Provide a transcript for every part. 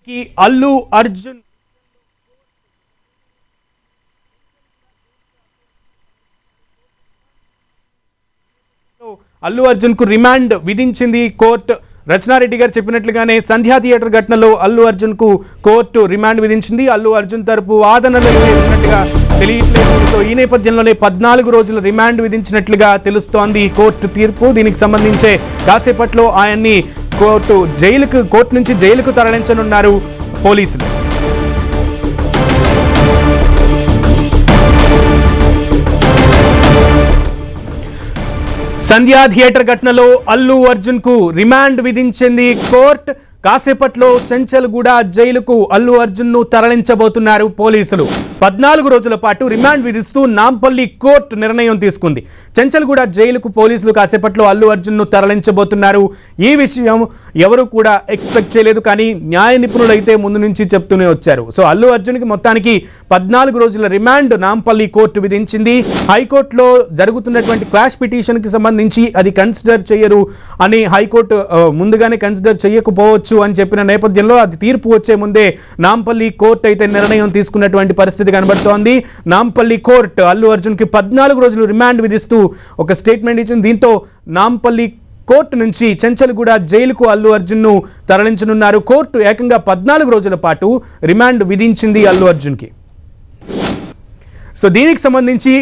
की अल्लू अर्जुन అల్లు అర్జున్ కు రిమాండ్ విధించింది కోర్టు. రచనారెడ్డి గారు చెప్పినట్లుగానే సంధ్యా థియేటర్ ఘటనలో అల్లు అర్జున్ కు కోర్టు రిమాండ్ విధించింది. అల్లు అర్జున్ తరపు వాదనలు ఉన్నట్టుగా తెలియట్లేదు. సో ఈ నేపథ్యంలోనే 14 రోజుల రిమాండ్ విధించినట్లుగా తెలుస్తోంది కోర్టు తీర్పు. దీనికి సంబంధించే కాసేపట్లో ఆయన్ని కోర్టు నుంచి జైలుకు తరలించనున్నారు పోలీసులు. సంధ్యా థియేటర్ ఘటనలో అల్లు అర్జున్ కు రిమాండ్ విధించింది కోర్టు. కాసేపట్లో చెంచల్గూడ జైలుకు అల్లు అర్జున్ ను తరలించబోతున్నారు పోలీసులు. 14 రోజుల పాటు రిమాండ్ విధిస్తూ నాంపల్లి కోర్టు నిర్ణయం తీసుకుంది. చెంచల్గూడ జైలుకు పోలీసులు కాసేపట్లో అల్లు అర్జున్ ను తరలించబోతున్నారు. ఈ విషయం ఎవరు కూడా ఎక్స్పెక్ట్ చేయలేదు, కానీ న్యాయ నిపుణులు అయితే ముందు నుంచి చెప్తూనే వచ్చారు. సో అల్లు అర్జున్ కి మొత్తానికి 14 రోజుల రిమాండ్ నాంపల్లి కోర్టు విధించింది. హైకోర్టులో జరుగుతున్నటువంటి క్వాష్ పిటిషన్ కి సంబంధించి అది కన్సిడర్ చేయరు అని హైకోర్టు ముందుగానే కన్సిడర్ చేయకపోవచ్చు అని చెప్పిన నేపథ్యంలో అది తీర్పు వచ్చే ముందే నాంపల్లి కోర్టు అయితే నిర్ణయం తీసుకున్నటువంటి పరిస్థితి కనబడుతోంది. నాంపల్లి కోర్టు అల్లు అర్జున్ కి 14 రోజులు రిమాండ్ విధిస్తూ ఒక స్టేట్మెంట్ ఇచ్చింది. దీంతో నాంపల్లి కోర్టు నుంచి చెంచల్గూడ జైలుకు అల్లు అర్జున్ ను తరలించనున్నారు. కోర్టు ఏకంగా 14 రోజుల పాటు రిమాండ్ విధించింది అల్లు అర్జున్ కి. సో దీనికి సంబంధించి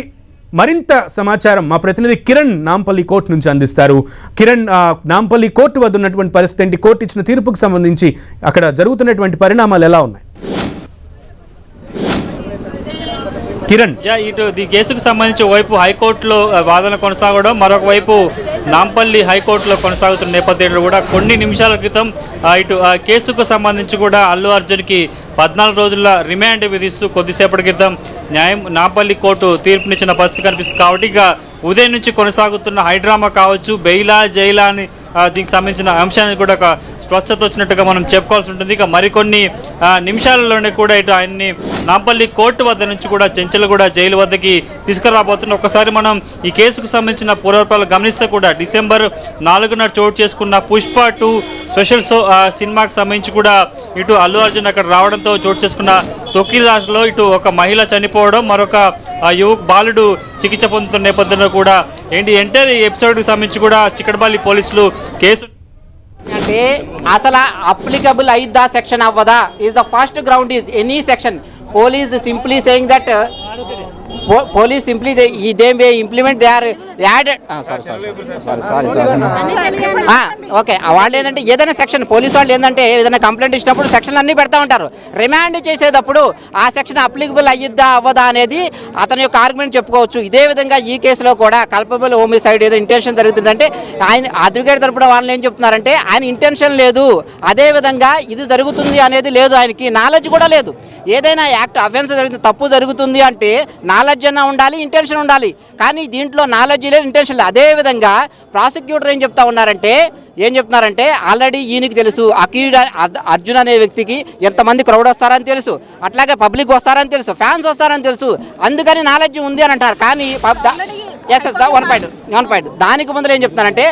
మరింత సమాచారం మా ప్రతినిధి కిరణ్ నాంపల్లి కోర్టు నుంచి అందిస్తారు. కిరణ్, నాంపల్లి కోర్టు వద్ద ఉన్నటువంటి పరిస్థితి ఏంటి? కోర్టు ఇచ్చిన తీర్పుకు సంబంధించి అక్కడ జరుగుతున్నటువంటి పరిణామాలు ఎలా ఉన్నాయి? కిరణ్, ఇటు ఈ కేసుకు సంబంధించి వైపు హైకోర్టులో వాదన కొనసాగడం, మరొక వైపు నాంపల్లి హైకోర్టులో కొనసాగుతున్న నేపథ్యంలో కూడా కొన్ని నిమిషాల క్రితం ఇటు కేసుకు సంబంధించి కూడా అల్లు అర్జున్కి 14 రోజుల రిమాండ్ విధిస్తూ కొద్దిసేపటి క్రితం నాంపల్లి కోర్టు తీర్పునిచ్చిన పరిస్థితి కనిపిస్తుంది. కాబట్టి ఇక ఉదయం నుంచి కొనసాగుతున్న హైడ్రామా కావచ్చు, బెయిలా జైలా అని దీనికి సంబంధించిన అంశాన్ని కూడా ఒక స్వచ్ఛత వచ్చినట్టుగా మనం చెప్పుకోవాల్సి ఉంటుంది. ఇక మరికొన్ని నిమిషాలలోనే కూడా ఇటు ఆయన్ని నాంపల్లి కోర్టు వద్ద నుంచి కూడా చెంచల్గూడ జైలు వద్దకి తీసుకురాబోతున్న. ఒకసారి మనం ఈ కేసుకు సంబంధించిన పూర్వపరాలు గమనిస్తే కూడా డిసెంబర్ 4న చోటు చేసుకున్న పుష్ప 2 స్పెషల్ షో సినిమాకి సంబంధించి కూడా ఇటు అల్లు అర్జున్ అక్కడ రావడంతో చోటు చేసుకున్న తొక్కిదాలో ఇటు ఒక మహిళ చనిపోవడం, మరొక బాలుడు చికిత్స పొందుతున్న నేపథ్యంలో కూడా ఎంటైర్ ఎపిసోడ్కి సంబంధించి కూడా చిక్కడపల్లి పోలీసులు కేసు అంటే అసలు అప్లికబుల్ అయిద్దా సెక్షన్ అవ్వదా is the first ground is any section. Police simply saying that police simply they may implement they are added sorry okay. వాళ్ళు ఏంటంటే ఏదైనా సెక్షన్ పోలీసు వాళ్ళు ఏంటంటే ఏదైనా కంప్లైంట్ ఇచ్చినప్పుడు సెక్షన్లు అన్నీ పెడతా ఉంటారు. రిమాండ్ చేసేటప్పుడు ఆ సెక్షన్ అప్లికబుల్ అయ్యిద్దా అవ్వదా అనేది అతని యొక్క ఆర్గ్యుమెంట్ చెప్పుకోవచ్చు. ఇదే విధంగా ఈ కేసులో కూడా కల్పబుల్ హోమిసైడ్ ఏదో ఇంటెన్షన్ జరుగుతుందంటే ఆయన అడ్వకేట్ తరపున వాళ్ళు ఏం చెప్తున్నారంటే ఆయన ఇంటెన్షన్ లేదు, అదేవిధంగా ఇది జరుగుతుంది అనేది లేదు, ఆయనకి నాలెడ్జ్ కూడా లేదు. ఏదైనా యాక్ట్ అఫెన్స్ జరుగుతుంది, తప్పు జరుగుతుంది అంటే నాలెడ్జ్ అన్నా ఉండాలి, ఇంటెన్షన్ ఉండాలి. కానీ దీంట్లో నాలెడ్జ్ లేదు, ఇంటెన్షన్ లేదు. అదేవిధంగా ప్రాసిక్యూటర్ ఏం చెప్తున్నారంటే ఆల్రెడీ ఈయనకి తెలుసు అక్యూజ్డ్ అర్జున్ అనే వ్యక్తికి ఎంతమంది క్రౌడ్ వస్తారని తెలుసు, అట్లాగే పబ్లిక్ వస్తారని తెలుసు, ఫ్యాన్స్ వస్తారని తెలుసు, అందుకని నాలెడ్జ్ ఉంది అని అంటారు. కానీ వన్ పాయింట్ దానికి ముందు ఏం చెప్తున్నారంటే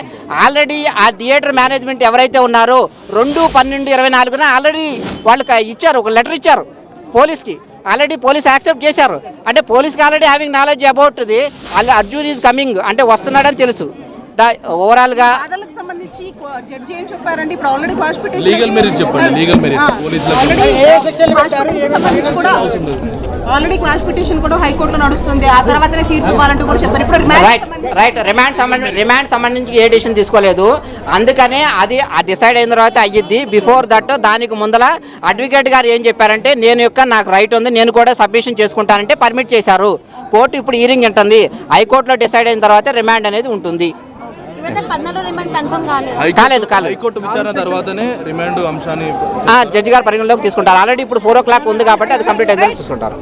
ఆల్రెడీ ఆ థియేటర్ మేనేజ్మెంట్ ఎవరైతే ఉన్నారో 2/12/24 ఆల్రెడీ వాళ్ళకి ఇచ్చారు, ఒక లెటర్ ఇచ్చారు పోలీస్కి. ఆల్రెడీ పోలీస్ యాక్సెప్ట్ చేశారు. అంటే పోలీస్కి already having knowledge about the Arjun is coming, అంటే వస్తున్నాడని తెలుసు. ఓవరాల్ గా రిమాండ్ సంబంధించి ఏ డిసిషన్ తీసుకోలేదు, అందుకనే అది డిసైడ్ అయిన తర్వాత అయ్యిద్ది. బిఫోర్ దట్ దానికి ముందల అడ్వకేట్ గారు ఏం చెప్పారంటే నాకు రైట్ ఉంది, నేను కూడా సబ్మిషన్ చేసుకుంటానంటే పర్మిట్ చేశారు. కోర్టు ఇప్పుడు హీరింగ్ ఉంటుంది, హైకోర్టులో డిసైడ్ అయిన తర్వాత రిమాండ్ అనేది ఉంటుంది. జడ్జి గారు పరిగణలోకి తీసుకుంటారు. ఆల్రెడీ ఇప్పుడు 4 o'clock ఉంది కాబట్టి అది కంప్లీట్ అయిందని చూసుకుంటారు.